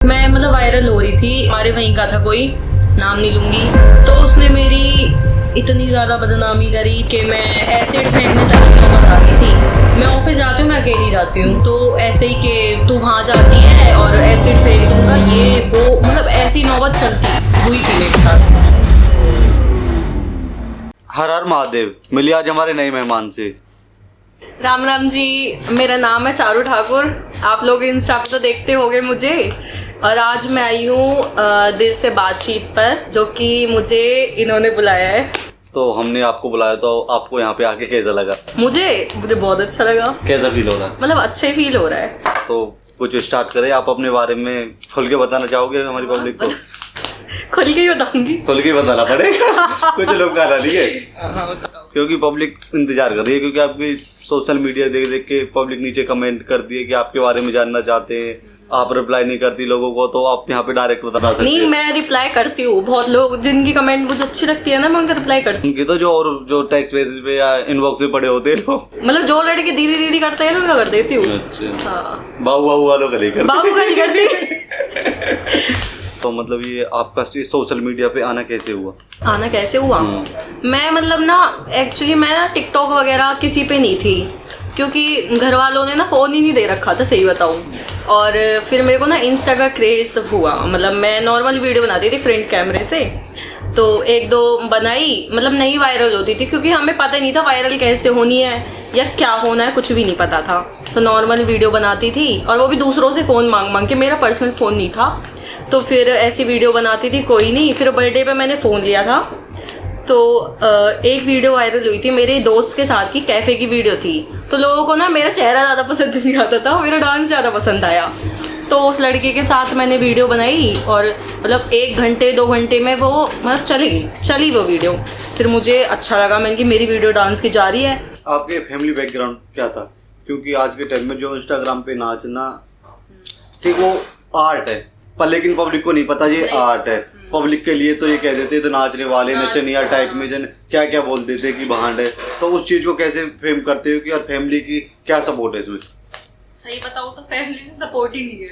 मैं मतलब वायरल हो रही थी, हमारे वहीं का था कोई, नाम नहीं लूंगी, तो उसने मेरी इतनी ज़्यादा बदनामी करी कि मैं एसिड फेंकने तक की नौबत आ गई थी। मैं ऑफिस जाती हूँ, मैं अकेली जाती हूँ, तो ऐसे ही कि तू वहाँ जाती है और एसिड फेंक दूंगा, ये वो, मतलब ऐसी नौबत चलती हुई थी मेरे साथ। हर हर महादेव, मिली आज हमारे नए मेहमान से। राम राम जी, मेरा नाम है चारू ठाकुर, आप लोग इंस्टा पे तो देखते होंगे मुझे, और आज मैं आई हूँ दिल से बातचीत पर, जो कि मुझे इन्होंने बुलाया है। तो हमने आपको बुलाया, तो आपको यहाँ पे आके कैसा लगा? मुझे बहुत अच्छा लगा। कैसा फील हो रहा है? मतलब अच्छा ही फील हो रहा है। तो कुछ स्टार्ट करें, आप अपने बारे में खुल के बताना चाहोगे हमारी पब्लिक को? खुल के ही बताऊंगी। खुल के बताना पड़ेगा कुछ लोग का नहीं है, हाँ, क्योंकि पब्लिक इंतजार कर रही है, क्योंकि आपकी सोशल मीडिया देख देख के पब्लिक नीचे कमेंट करती है कि आपके बारे में जानना चाहते हैं, आप रिप्लाई नहीं करती लोगों को, तो आप यहाँ पे डायरेक्ट बता सकते हैं। नहीं, मैं रिप्लाई करती हूँ, बहुत लोग जिनकी कमेंट मुझे अच्छी लगती है ना, मैं उनका रिप्लाई करती हूँ। उनकी तो जो टेक्स्ट मैसेज पे या इनबॉक्स में पड़े होते हैं लोग, मतलब जो लड़के दीदी दीदी करते हैं ना, उनका कर देती हूँ। अच्छा, हाँ, बाबू बाबू वालों का नहीं करते। बाबू का नहीं करती। तो मतलब ये आपका सोशल मीडिया पे आना कैसे हुआ? आना कैसे हुआ? मैं मतलब ना, एक्चुअली मैं ना टिकटॉक वगैरह किसी पे नहीं थी, क्योंकि घर वालों ने ना फ़ोन ही नहीं दे रखा था, सही बताऊँ। और फिर मेरे को ना इंस्टा का क्रेज़ हुआ, मतलब मैं नॉर्मल वीडियो बनाती थी फ्रंट कैमरे से, तो एक दो बनाई, मतलब नहीं वायरल होती थी, क्योंकि हमें पता ही नहीं था वायरल कैसे होनी है या क्या होना है, कुछ भी नहीं पता था। तो नॉर्मल वीडियो बनाती थी, और वो भी दूसरों से फ़ोन मांग मांग के, मेरा पर्सनल फ़ोन नहीं था, तो फिर ऐसी वीडियो बनाती थी। कोई नहीं, फिर बर्थडे पे मैंने फ़ोन लिया था, तो एक वीडियो वायरल हुई थी मेरे दोस्त के साथ की, कैफ़े की वीडियो थी। तो लोगों को ना मेरा चेहरा ज़्यादा पसंद नहीं आता था, मेरा डांस ज़्यादा पसंद आया, तो उस लड़के के साथ मैंने वीडियो बनाई, और मतलब 1 घंटे 2 घंटे में वो मतलब चली वो वीडियो। फिर मुझे अच्छा लगा, मैंने कि मेरी वीडियो डांस की जा रही है। आपके फैमिली बैकग्राउंड क्या था? क्योंकि आज के टाइम में जो इंस्टाग्राम पे नाचना, ठीक, वो आर्ट है, पर लेकिन पब्लिक को नहीं पता ये आर्ट है। पब्लिक के लिए तो ये कह देते थे नाचने वाले, नचनिया टाइप में, जन क्या क्या बोल देते कि भांड है। तो उस चीज को कैसे फ्रेम करते हो कि और फैमिली की क्या सपोर्ट है इसमें? सही बताऊँ तो फैमिली से सपोर्ट ही नहीं है।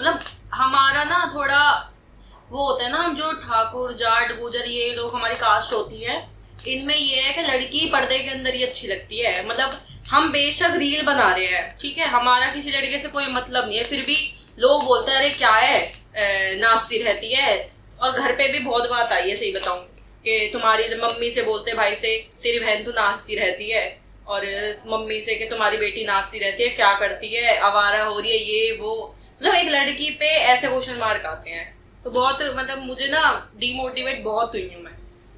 मतलब हमारा ना थोड़ा वो होता है ना, हम जो ठाकुर जाट गुजर ये लोग हमारी कास्ट होती है, इनमें ये है कि लड़की पर्दे के अंदर ही अच्छी लगती है। मतलब हम बेशक रील बना रहे हैं, ठीक है, हमारा किसी लड़के से कोई मतलब नहीं है, फिर भी लोग बोलते हैं अरे क्या है नाचती रहती है। और घर पे भी बहुत बात आई है, सही बताऊं, कि तुम्हारी मम्मी से बोलते भाई से तेरी बहन तो नाचती रहती है, और मम्मी से कि तुम्हारी बेटी नाचती रहती है, क्या करती है, आवारा हो रही है, ये वो। मतलब एक लड़की पे ऐसे क्वेश्चन मार्क आते हैं, तो बहुत मतलब मुझे ना डिमोटिवेट बहुत हुई हूँ मैं,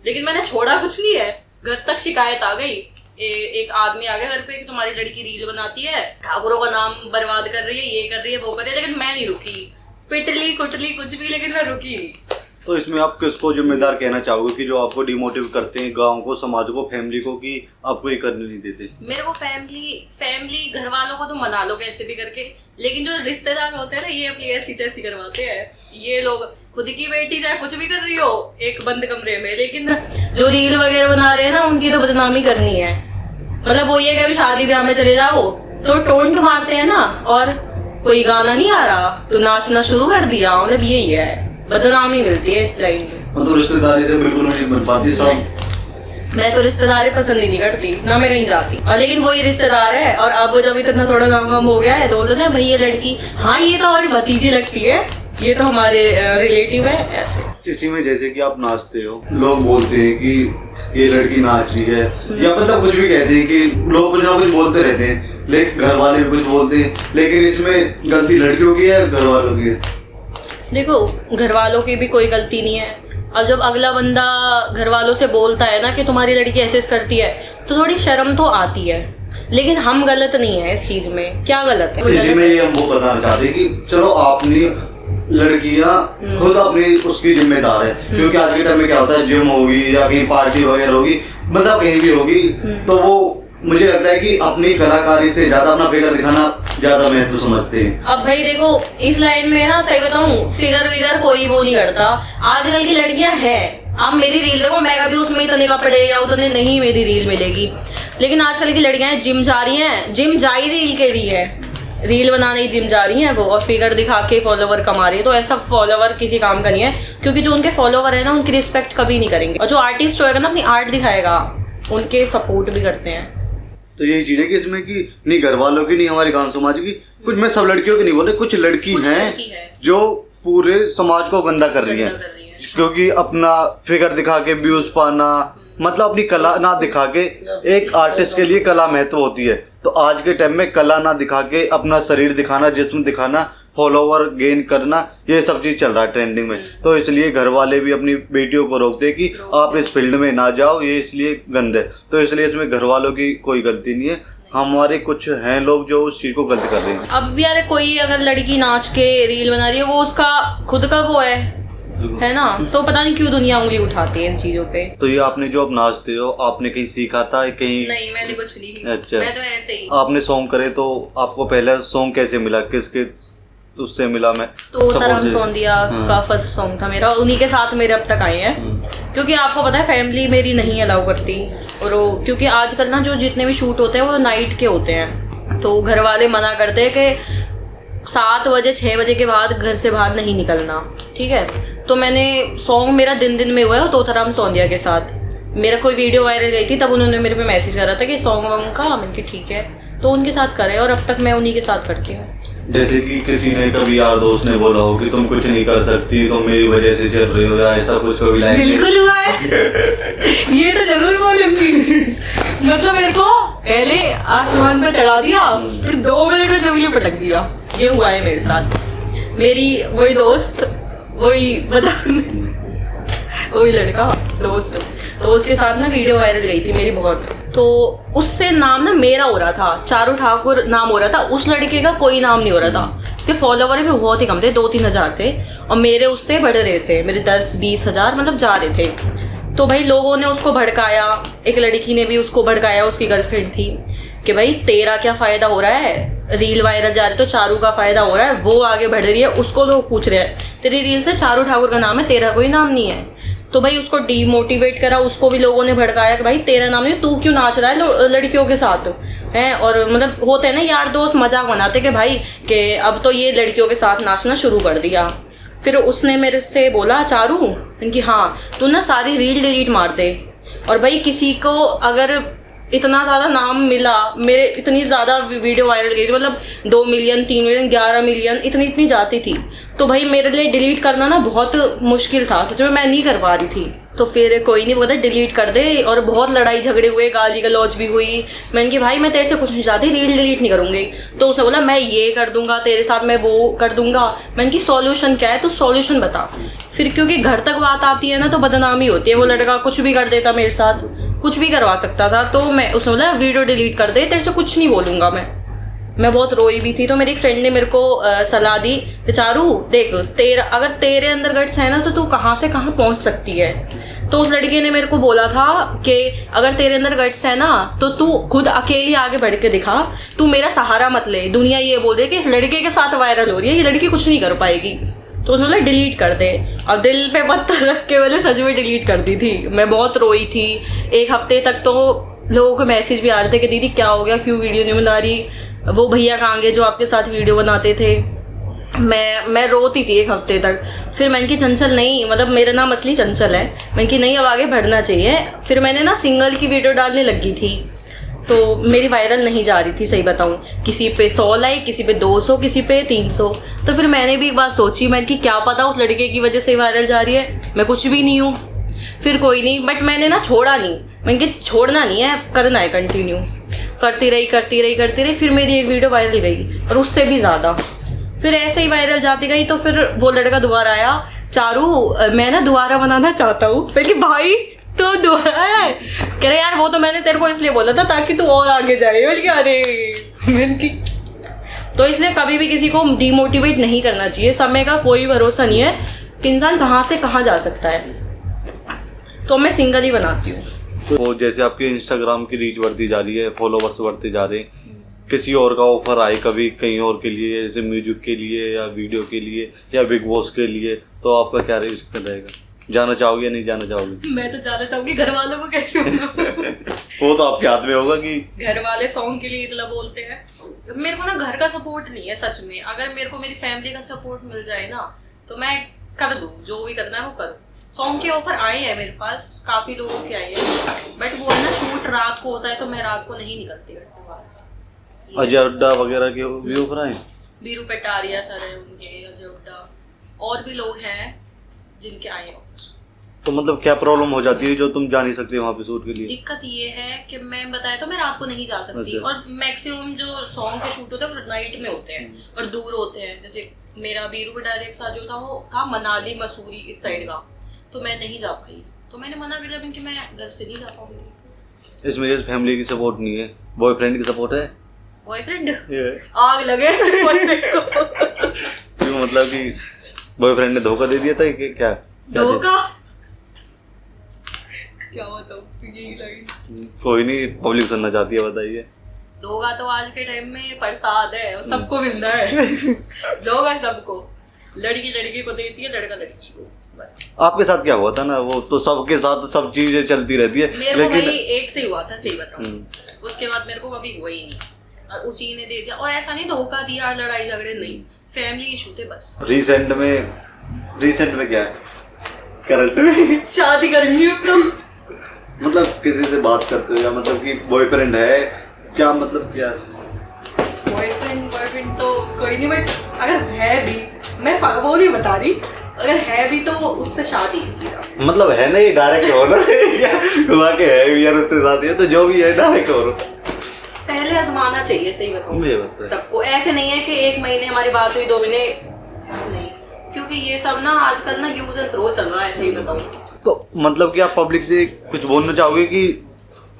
लेकिन मैंने छोड़ा कुछ नहीं है। घर तक शिकायत आ गई, एक आदमी आ गया घर पे कि तुम्हारी लड़की रील बनाती है, ठाकुरों का नाम बर्बाद कर रही है, ये कर रही है, वो कर रही है, लेकिन मैं नहीं रुकी, पिटली कुटली कुछ भी, लेकिन मैं रुकी नहीं। तो इसमें आप किसको जिम्मेदार कहना चाहोगे कि जो आपको डिमोटिव करते हैं, गांव को, समाज को, फैमिली को, कि आपको ये करने नहीं देते? मेरे को फैमिली घर वालों को तो मना लो कैसे भी करके, लेकिन जो रिश्तेदार होते हैं ना, ये अपनी ऐसी तैसी करवाते हैं। ये लोग खुद की बेटी चाहे कुछ भी कर रही हो एक बंद कमरे में, लेकिन जो रील वगैरह बना रहे हैं ना, उनकी तो बदनामी करनी है। मतलब वो ये कि शादी ब्याह में चले जाओ तो टोंट मारते हैं ना, और कोई गाना नहीं आ रहा तो नाचना शुरू कर दिया, मतलब यही है, बदनामी मिलती है इस लाइन में। तो रिश्तेदारी से बिल्कुल नहीं बन पाती सब। मैं तो रिश्तेदारी पसंद ही नहीं करती, ना मैं कहीं जाती, और लेकिन वही रिश्तेदार है, और अब जब इतना थोड़ा नाम हो गया है तो बोलते हैं भाई ये लड़की, हाँ ये तो हमारी भतीजी लगती है, ये तो हमारे रिलेटिव है, ऐसे। इसी में जैसे कि आप नाचते हो, लोग बोलते हैं कि ये लड़की नाच रही है, या मतलब कुछ भी कहते हैं कि लोग कुछ ना कुछ बोलते रहते हैं, लेकिन घर वाले भी कुछ बोलते हैं, लेकिन इसमें गलती लड़कियों की है घर वालों की है? देखो, घर वालों की भी कोई गलती नहीं है, और जब अगला बंदा घर वालों से बोलता है ना कि तुम्हारी लड़की ऐसे करती है, तो थोड़ी शर्म तो आती है, लेकिन हम गलत नहीं है इस चीज में। क्या गलत है? इसी में ये हम वो बताना चाहते हैं कि चलो आपने लड़कियां खुद अपनी उसकी जिम्मेदार है, क्योंकि आज के टाइम में क्या होता है, जिम होगी या कहीं पार्टी वगैरह होगी, मतलब कहीं भी होगी, तो वो मुझे लगता है कि अपनी कलाकारी से ज्यादा अपना फिगर दिखाना ज्यादा महत्व समझते हैं। अब भाई देखो, इस लाइन में ना सही बताऊं, फिगर विगर कोई वो नहीं करता। आजकल की लड़कियां हैं, आप मेरी रील देखो, मैं कभी उसमें इतने कपड़े या उतने नहीं मेरी रील मिलेगी, लेकिन आजकल की लड़कियां जिम जा रही हैं, जिम जा ही रील के लिए है, रील बनाने जिम जा रही हैं वो और फिगर दिखा के फॉलोवर कमा रही है, तो ऐसा फॉलोवर किसी काम का नहीं है, क्योंकि जो उनके फॉलोवर है ना उनकी रिस्पेक्ट कभी नहीं करेंगे, और जो आर्टिस्ट होएगा ना अपनी आर्ट दिखाएगा उनके सपोर्ट भी करते हैं। तो यही चीज है कि इसमें कि नहीं घर वालों की नहीं हमारे गांव समाज की, कुछ मैं सब लड़कियों की नहीं बोल रही, कुछ लड़की हैं जो पूरे समाज को गंदा कर रही हैं, क्योंकि अपना फिगर दिखा के व्यूज पाना, मतलब अपनी कला ना दिखा के, एक आर्टिस्ट के लिए कला महत्व होती है, तो आज के टाइम में कला ना दिखा के अपना शरीर दिखाना, जिस्म दिखाना, फॉलोवर गेन करना, ये सब चीज चल रहा है ट्रेंडिंग में। तो इसलिए घर वाले भी अपनी बेटियों को रोकते हैं कि आप इस फील्ड में ना जाओ, ये इसलिए गंद है। तो इसलिए इसमें घर वालों की कोई गलती नहीं है, हमारे कुछ हैं लोग जो उस चीज को गलत कर रहे हैं। अब भी यार कोई अगर लड़की नाच के रील बना रही है वो उसका खुद का वो है ना, तो पता नहीं क्यों दुनिया उंगली उठाती है इन चीजों पे। तो ये आपने जो आप नाचते हो आपने कहीं सीखा था कहीं? नहीं, मैंने कुछ नहीं। अच्छा, मैं तो ऐसे ही। आपने सॉन्ग करे तो आपको पहला सॉन्ग कैसे मिला, किसके उससे मिला? मैं तो तरम सोंदिया का फर्स्ट सॉन्ग था मेरा, उन्हीं के साथ मेरे अब तक आए हैं, क्योंकि आपको पता है फैमिली मेरी नहीं अलाउ करती, और वो क्योंकि आजकल ना जो जितने भी शूट होते हैं वो नाइट के होते हैं, तो घर वाले मना करते हैं कि 7 बजे 6 बजे के बाद घर से बाहर नहीं निकलना, ठीक है। तो मैंने सॉन्ग मेरा दिन में हुआ है तोताराम सोंदिया के साथ, मेरा कोई वीडियो वायरल गई थी तब उन्होंने मेरे पे मैसेज करा था कि सॉन्ग वॉन्ग का, मैंने ठीक है, तो उनके साथ करे और अब तक मैं उन्हीं के साथ करती हूँ। जैसे कि किसी ने कभी यार दोस्त ने बोला हो कि तुम कुछ नहीं कर सकती, तुम मेरी वजह से चल रही हो, या ऐसा कुछ कभी लाइक? बिल्कुल हुआ है ये तो जरूर बोलूंगी। मतलब मेरे को पहले आसमान पे चढ़ा दिया, फिर 2 मिनट में जमीन पटक दिया, ये हुआ है मेरे साथ। मेरी वही दोस्त, वही वही लड़का दोस्त, तो उसके साथ ना वीडियो वायरल गई थी मेरी बहुत, तो उससे नाम ना मेरा हो रहा था, चारू ठाकुर नाम हो रहा था, उस लड़के का कोई नाम नहीं हो रहा था, उसके फॉलोवर भी बहुत ही कम थे, 2-3 हज़ार थे, और मेरे उससे बढ़ रहे थे, मेरे 10-20 हज़ार मतलब जा रहे थे। तो भाई लोगों ने उसको भड़काया, एक लड़की ने भी उसको भड़काया, उसकी गर्लफ्रेंड थी, कि भाई तेरा क्या फ़ायदा हो रहा है, रील वायरल जा रही तो चारू का फ़ायदा हो रहा है, वो आगे बढ़ रही है, उसको लोग पूछ रहे हैं तेरी रील से चारू ठाकुर का नाम है, तेरा कोई नाम नहीं है। तो भाई उसको डीमोटिवेट करा, उसको भी लोगों ने भड़काया कि भाई तेरा नाम नहीं, तू क्यों नाच रहा है लड़कियों के साथ हैं, और मतलब होते हैं ना यार दोस्त मजाक बनाते कि भाई कि अब तो ये लड़कियों के साथ नाचना शुरू कर दिया। फिर उसने मेरे से बोला चारू कि हाँ तू ना सारी रील डिलीट मार दे, और भाई किसी को अगर इतना ज़्यादा नाम मिला, मेरे इतनी ज़्यादा वीडियो वायरल गई थी, मतलब 2 मिलियन 3 मिलियन 11 मिलियन इतनी जाती थी, तो भाई मेरे लिए डिलीट करना ना बहुत मुश्किल था, सच में मैं नहीं कर पा रही थी। तो फिर कोई नहीं बोलता डिलीट कर दे, और बहुत लड़ाई झगड़े हुए, गाली गलौज भी हुई। मैंने कहा भाई मैं तेरे से कुछ नहीं चाहती, रील डिलीट नहीं करूँगी। तो उसने बोला मैं ये कर दूंगा तेरे साथ, मैं वो कर दूंगा। मैंने कहा सॉल्यूशन क्या है, तो सॉल्यूशन बता। फिर क्योंकि घर तक बात आती है ना तो बदनामी होती है, वो लड़का कुछ भी कर देता मेरे साथ, कुछ भी करवा सकता था। तो मैं उसने बोला वीडियो डिलीट कर दे, तेरे से कुछ नहीं बोलूँगा मैं बहुत रोई भी थी। तो मेरी एक फ्रेंड ने मेरे को सलाह दी, चारू देख अगर तेरे अंदर गट्स है ना तो तू कहाँ से कहाँ पहुँच सकती है। तो उस लड़के ने मेरे को बोला था कि अगर तेरे अंदर गट्स है ना तो तू खुद अकेली आगे बढ़ के दिखा, तू मेरा सहारा मत ले। दुनिया ये बोल रही है कि इस लड़के के साथ वायरल हो रही है, ये लड़की कुछ नहीं कर पाएगी। तो उसने बोला डिलीट कर दे, और दिल पे पत्थर रख के मैंने सच में डिलीट कर दी थी। मैं बहुत रोई थी, 1 हफ्ते तक तो लोगों को मैसेज भी आ रहे थे कि दीदी क्या हो गया, क्यों वीडियो नहीं बना रही, वो भैया कहाँ गए जो आपके साथ वीडियो बनाते थे। मैं रोती थी 1 हफ्ते तक। फिर मैंने की चंचल नहीं, मतलब मेरा नाम असली चंचल है, मैंने की नहीं अब आगे बढ़ना चाहिए। फिर मैंने ना सिंगल की वीडियो डालने लगी थी, तो मेरी वायरल नहीं जा रही थी, सही बताऊँ। किसी पे 100 लाइक, किसी पे 200, किसी पे 300। तो फिर मैंने भी एक बात सोची, मैंने कि क्या पता उस लड़के की वजह से वायरल जा रही है, मैं कुछ भी नहीं हूँ। फिर कोई नहीं, बट मैंने ना छोड़ा नहीं, मैंने कि छोड़ना नहीं है, करना है, कंटिन्यू करती रही। फिर मेरी एक वीडियो वायरल गई, और उससे भी ज़्यादा। फिर ऐसे ही वायरल जाती गई। तो फिर वो लड़का दोबारा आया, चारू मैं ना दोबारा बनाना चाहता हूँ। पहले भाई तो दोबारा है, कह रहे यार वो तो मैंने तेरे को इसलिए बोला था ताकि तू और आगे जाए। मैंने की तो इसलिए कभी भी किसी को डिमोटिवेट नहीं करना चाहिए। समय का कोई भरोसा नहीं है कि इंसान कहाँ से कहाँ जा सकता है। तो मैं सिंगल ही बनाती हूँ। तो जैसे आपके इंस्टाग्राम की रीच बढ़ती जा रही है, फॉलोवर्स बढ़ते जा रहे हैं, किसी और का ऑफर आए कभी कहीं और के लिए, जैसे म्यूजिक के लिए या वीडियो के लिए या बिग बॉस के लिए, तो आपका क्या रिएक्शन रहेगा? जाना चाहोगे या नहीं जाना चाहोगे? मैं तो जाना चाहूंगी, घर वालों को कैसे वो तो आपके हाथ में होगा कि घर वाले सॉन्ग के लिए इतना बोलते हैं, मेरे को ना घर का सपोर्ट नहीं है सच में। अगर मेरे को मेरी फैमिली का सपोर्ट मिल जाए ना तो मैं कर दूँ, जो भी करना है वो करूँ। सॉन्ग के ऑफर आए हैं मेरे पास, काफी लोगों के आए हैं, बट वो है ना शूट रात को होता है तो मैं रात को नहीं निकलती घर से बाहर। अजय हुड्डा वगैरह के भी ऑफर आए? बीरू पेटारिया सर है उनके, अजय हुड्डा, और भी लोग हैं जिनके आए हैं ऑफर। तो मतलब क्या प्रॉब्लम हो जाती है जो तुम जा नहीं सकते वहाँ पे शूट के लिए? दिक्कत ये है कि मैं बताया तो मैं रात को नहीं जा सकती। अच्छा। और मैक्सिमम जो सॉन्ग के शूट होते हैं वो नाइट में होते हैं और दूर होते हैं। जैसे मेरा बीरू पेटारिया के साथ जो था वो था मनाली मसूरी इस साइड का, तो मैं नहीं जा पाई, तो मैंने मना कर दिया कि मैं घर से नहीं जा पाऊंगी। इसमें ये फैमिली की सपोर्ट नहीं है, बॉयफ्रेंड की सपोर्ट है? बॉयफ्रेंड आग लगे ऐसे बॉयफ्रेंड को। तो मतलब कि बॉयफ्रेंड ने धोखा दे दिया था कि क्या? धोखा क्या बताऊं, यही लाइन। कोई नहीं, पब्लिक सुनना चाहती है, बताइए। धोखा तो आज के टाइम में प्रसाद है और सबको मिलता है। धोखा सबको, लड़की लड़की को देती है, लड़का लड़की को, बस। आपके साथ क्या हुआ था ना, वो तो सबके साथ सब चीजें चलती रहती है। मेरे को भाई एक से हुआ था, सही बताऊं। उसके बाद मेरे को कभी हुआ ही नहीं, और उसी ने दे दिया। और ऐसा नहीं धोखा दिया, लड़ाई झगड़े नहीं, फैमिली इशू थे बस। रिसेंट में क्या है? करंट में शादी करेंगे अब तो। मतलब किसी से बात करते हो या मतलब कि बॉयफ्रेंड है क्या, मतलब क्या? बॉयफ्रेंड तो कोई नहीं, बट अगर है भी, मैं वो नहीं बता रही, अगर है भी तो उससे शादी सीधा। मतलब है ना, ये डायरेक्ट हो ना क्या हुआ के है यार उससे शादी है, तो जो भी है डायरेक्ट हो। पहले आजमाना चाहिए, सही बताऊं सबको। ऐसे नहीं है कि 1 महीने हमारी बात हुई, 2 महीने नहीं, क्योंकि ये सब ना आजकल ना यूज एंड थ्रो चल रहा है, सही बताऊं। तो मतलब कि आप पब्लिक से कुछ बोलना चाहोगे कि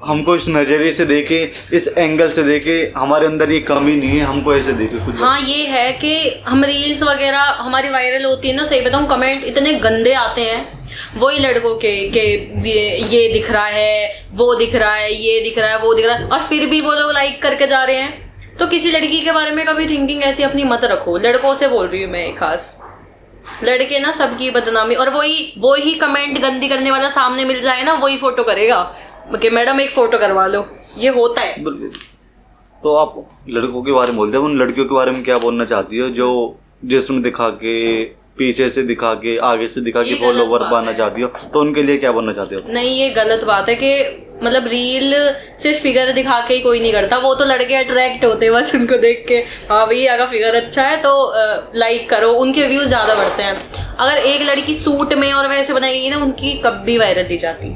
हमको इस नजरिए से देखे, इस एंगल से देखे, हमारे अंदर ये कमी नहीं है, हमको ऐसे देखे कुछ? हाँ, ये है कि हम रील्स वगैरह हमारी वायरल होती है ना, सही बताऊं, कमेंट इतने गंदे आते हैं वही लड़कों के ये दिख रहा है, वो दिख रहा है, ये दिख रहा है, वो दिख रहा है, और फिर भी वो लोग लाइक करके जा रहे हैं। तो किसी लड़की के बारे में कभी थिंकिंग ऐसी अपनी मत रखो। लड़कों से बोल रही हूँ मैं, खास लड़के ना सबकी बदनामी, और वही कमेंट गंदी करने वाला सामने मिल जाए ना, वही फोटो करेगा कि मैडम एक फोटो करवा लो। ये होता है। तो आप लड़कों के बारे में बोलते हैं, उन लड़कियों के बारे में क्या बोलना चाहती हो जो जिस्म दिखा के, पीछे से दिखा के, आगे से दिखा के फॉलोवर पाना चाहती हो, तो उनके लिए क्या बोलना चाहते हो? नहीं, ये गलत बात है कि मतलब रील सिर्फ फिगर दिखा के ही कोई नहीं करता। वो तो लड़के अट्रैक्ट होते हैं बस उनको देख के, हाँ भाई अगर फिगर अच्छा है तो लाइक करो, उनके व्यूज ज़्यादा बढ़ते हैं। अगर एक लड़की सूट में और वैसे बनाएगी ना, उनकी कभी वायरल नहीं जाती।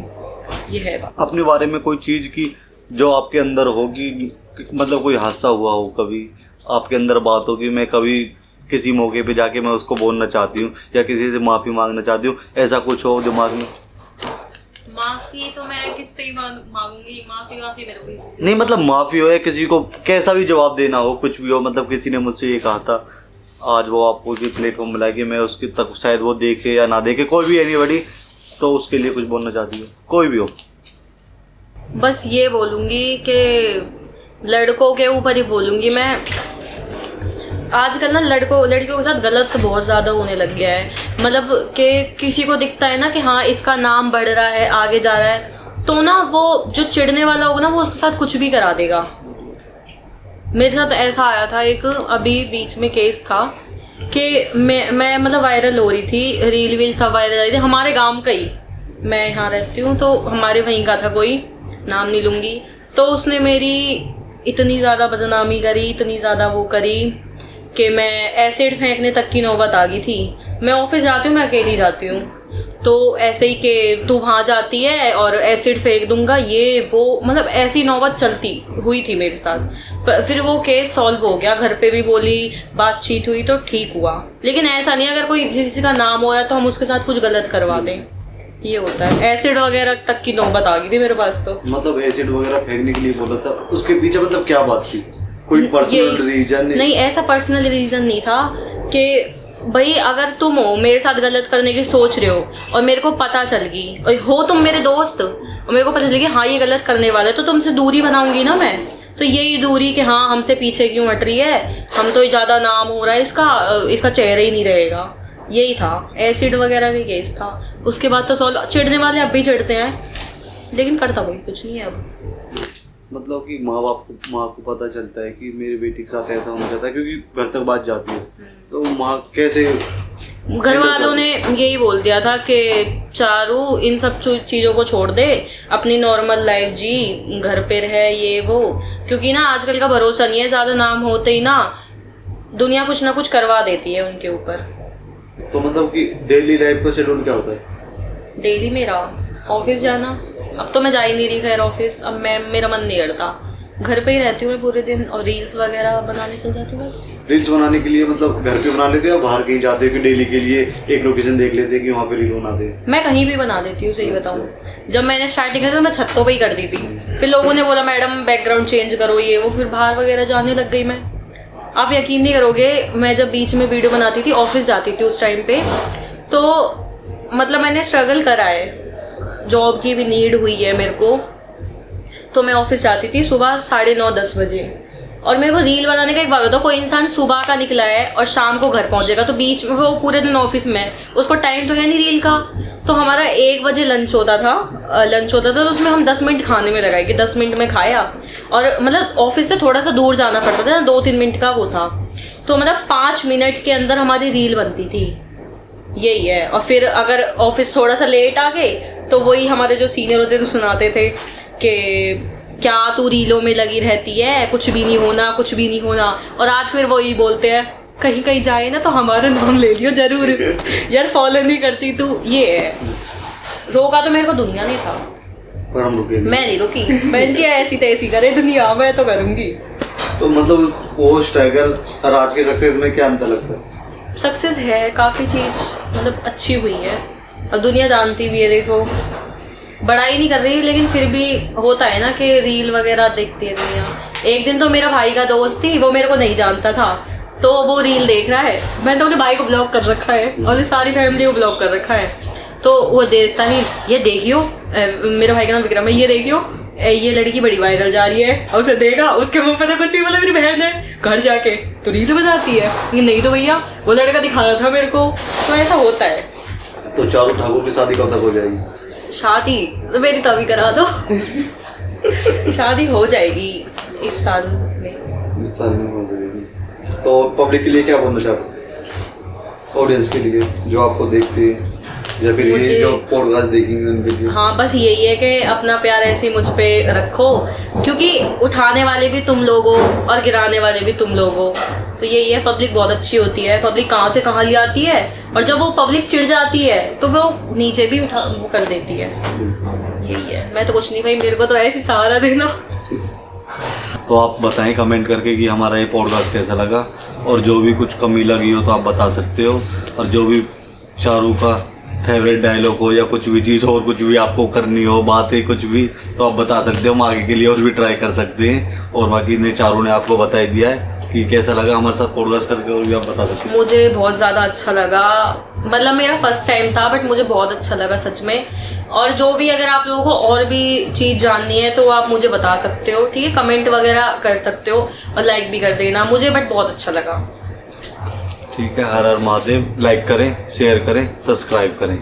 ये है बात। अपने बारे में कोई चीज़ की जो आपके अंदर होगी, मतलब कोई हादसा हुआ हो कभी, आपके अंदर बात होगी, मैं कभी किसी मौके पे जाके मैं उसको बोलना चाहती हूँ या किसी से माफ़ी मांगना चाहती हूँ, ऐसा कुछ हो दिमाग में? माफी तो मैं किससे ही मांगूंगी, माफी मेरे को किसी से नहीं, मतलब माफ़ी हो या किसी को कैसा भी जवाब देना हो, कुछ भी हो, मतलब किसी ने मुझसे ये कहा था, आज वो आपको भी प्लेटफॉर्म मिला कि मैं उसकी तक शायद वो देखे या ना देखे, कोई भी एनीबॉडी, तो उसके लिए कुछ बोलना चाहती हो, कोई भी हो? बस ये बोलूँगी कि लड़कों के ऊपर ही बोलूँगी मैं। आजकल ना लड़कियों के साथ गलत से बहुत ज़्यादा होने लग गया है। मतलब कि किसी को दिखता है ना कि हाँ इसका नाम बढ़ रहा है, आगे जा रहा है, तो ना वो जो चिढ़ने वाला होगा ना, वो उसके साथ कुछ भी करा देगा। मेरे साथ ऐसा आया था एक अभी बीच में केस था कि मैं मतलब वायरल हो रही थी, रील वील सब वायरल आ रही थी हमारे गाँव का ही। मैं यहाँ रहती हूँ तो हमारे वहीं का था, कोई नाम नहीं लूँगी। तो उसने मेरी इतनी ज़्यादा बदनामी करी, इतनी ज़्यादा वो करी कि मैं एसिड फेंकने तक की नौबत आ गई थी। मैं ऑफिस जाती हूँ, मैं अकेली जाती हूँ, तो ऐसे ही कि तू वहाँ जाती है और एसिड फेंक दूंगा, ये वो, मतलब ऐसी नौबत चलती हुई थी मेरे साथ। फिर वो केस सॉल्व हो गया, घर पे भी बोली, बातचीत हुई तो ठीक हुआ। लेकिन ऐसा नहीं अगर कोई किसी का नाम हो रहा है तो हम उसके साथ कुछ गलत करवा दें, ये होता है। एसिड वगैरह तक की नौबत आ गई थी मेरे पास। तो मतलब एसिड वगैरह फेंकने के लिए बोला था, उसके पीछे मतलब क्या बात थी? कोई पर्सनल रीजन? नहीं, ऐसा पर्सनल रीजन नहीं था कि भाई अगर तुम हो मेरे साथ गलत करने की सोच रहे हो और मेरे को पता चल गई, और हो तुम मेरे दोस्त और मेरे को पता चल गया हाँ ये गलत करने वाला है, तो तुमसे दूरी बनाऊंगी ना मैं। तो यही दूरी कि हाँ हमसे पीछे क्यों हट रही है, हम तो ज़्यादा नाम हो रहा है इसका चेहरा ही नहीं रहेगा। यही था, एसिड वगैरह का केस था। उसके बाद तो सॉल्व। चिढ़ने वाले अब भी चिढ़ते हैं, लेकिन करता कोई कुछ नहीं है अब। मतलब कि माँ को पता चलता है कि मेरी बेटी के साथ ऐसा होना चाहता है, क्योंकि घर तक बात जाती है, तो माँ कैसे? घर वालों ने यही बोल दिया था कि चारू इन सब चीज़ों को छोड़ दे, अपनी नॉर्मल लाइफ जी, घर पे रहे ये वो, क्योंकि ना आजकल का भरोसा नहीं है, ज़्यादा नाम होते ही ना दुनिया कुछ ना कुछ करवा देती है उनके ऊपर। तो मतलब कि डेली लाइफ का शेड्यूल क्या होता है? डेली मेरा ऑफिस जाना, अब तो मैं जा ही नहीं रही खैर ऑफिस, अब मेरा मन नहीं करता, घर पे ही रहती हूँ मैं पूरे दिन और रील्स वगैरह बनाने चल जाती हूँ बस। रील्स बनाने के लिए मतलब घर पे बना लेते हो या बाहर कहीं जाते हो कि डेली के लिए एक लोकेशन देख लेते हैं कि वहाँ पे रील बनाते हैं? मैं कहीं भी बना लेती हूँ, सही बताऊँ। जब मैंने स्टार्टिंग करी तो मैं छतों पे ही करती थी, फिर लोगों ने बोला मैडम बैकग्राउंड चेंज करो ये वो, फिर बाहर वगैरह जाने लग गई मैं। आप यकीन नहीं करोगे, मैं जब बीच में वीडियो बनाती थी, ऑफिस जाती थी उस टाइम पे, तो मतलब मैंने स्ट्रगल करा है, जॉब की भी नीड हुई है मेरे को, तो मैं ऑफिस जाती थी सुबह 9:30-10 बजे, और मेरे को रील बनाने का एक बात होता है, कोई इंसान सुबह का निकला है और शाम को घर पहुंचेगा, तो बीच में वो पूरे दिन ऑफिस में, उसको टाइम तो है नहीं रील का। तो हमारा 1 बजे लंच होता था तो उसमें हम 10 मिनट खाने में लगाए कि 10 मिनट में खाया, और मतलब ऑफिस से थोड़ा सा दूर जाना पड़ता था ना, 2-3 मिनट का वो था, तो मतलब 5 मिनट के अंदर हमारी रील बनती थी, यही है। और फिर अगर ऑफिस थोड़ा सा लेट आ गए तो वही हमारे जो सीनियर होते थे सुनाते थे कि क्या तू रीलों में लगी रहती है, कुछ भी नहीं होना, कुछ भी नहीं होना। और आज फिर वही बोलते हैं, कहीं कहीं जाए ना तो हमारा नाम ले लियो जरूर यार, फॉलो नहीं करती तू, ये है। रोका तो मेरे को दुनिया ने था, पर हम रुके नहीं। मैं नहीं रुकी, मैं इनकी ऐसी तैसी करे दुनिया, मैं तो करूँगी। तो मतलब वो स्ट्रगल और आज के सक्सेस में क्या अंतर लगता है? सक्सेस है, काफ़ी चीज़ मतलब अच्छी हुई है, अब दुनिया जानती भी है। देखो बड़ाई नहीं कर रही, लेकिन फिर भी होता है ना कि रील वगैरह देखती है दुनिया। एक दिन तो मेरा भाई का दोस्त थी, वो मेरे को नहीं जानता था, तो वो रील देख रहा है, मैंने तो अपने भाई को ब्लॉक कर रखा है और सारी फैमिली को ब्लॉक कर रखा है, तो वो देखता नहीं, ये देखियो, मेरा भाई का नाम विक्रम है, ये देखियो ये लड़की बड़ी वायरल जा रही है, और उसे देखा, उसके मुंह पे तो कुछ ही, मतलब मेरी बहन है, घर जाके तो रील बनाती है, ये नहीं तो भैया वो लड़का दिखा रहा था मेरे को, तो ऐसा होता है। तो चारू ठाकुर की शादी कब तक हो जाएगी? शादी तो मेरी तभी करा दो शादी हो जाएगी इस साल में। इस साल में हो जाएगी। तो पब्लिक के लिए क्या बोलना चाहते हो, ऑडियंस के लिए जो आपको देखते हैं या फिर ये जो पॉडकास्ट देखेंगे उनके लिए? हाँ, बस यही है कि अपना प्यार ऐसे ही मुझ पे रखो, क्योंकि उठाने वाले भी तुम लोग हो और गिराने वाले भी तुम लोग हो, तो यही है। पब्लिक बहुत अच्छी होती है, पब्लिक कहाँ से कहाँ ले आती है, और जब वो पब्लिक चिढ़ जाती है तो वो नीचे भी वो कर देती है, यही है। मैं तो कुछ नहीं भाई, मेरे को तो ऐसे सहारा देना। तो आप बताएं कमेंट करके कि हमारा ये पॉडकास्ट कैसा लगा, और जो भी कुछ कमी लगी हो तो आप बता सकते हो, और जो भी चारू का फेवरेट डायलॉग हो या कुछ भी चीज़ हो, और कुछ भी आपको करनी हो, बातें कुछ भी, तो आप बता सकते हो, हम आगे के लिए और भी ट्राई कर सकते हैं। और बाकी ने चारू ने आपको बता ही दिया है कि कैसा लगा हमारे साथ पॉडकास्ट करके, और भी आप बता सकते हैं। मुझे बहुत ज़्यादा अच्छा लगा, मतलब मेरा फर्स्ट टाइम था, बट मुझे बहुत अच्छा लगा सच में। और जो भी अगर आप लोगों को और भी चीज़ जाननी है तो आप मुझे बता सकते हो, ठीक है, कमेंट वगैरह कर सकते हो, और लाइक भी कर देना मुझे, बट बहुत अच्छा लगा। ठीक है, हर हर महादेव। लाइक करें, शेयर करें, सब्सक्राइब करें।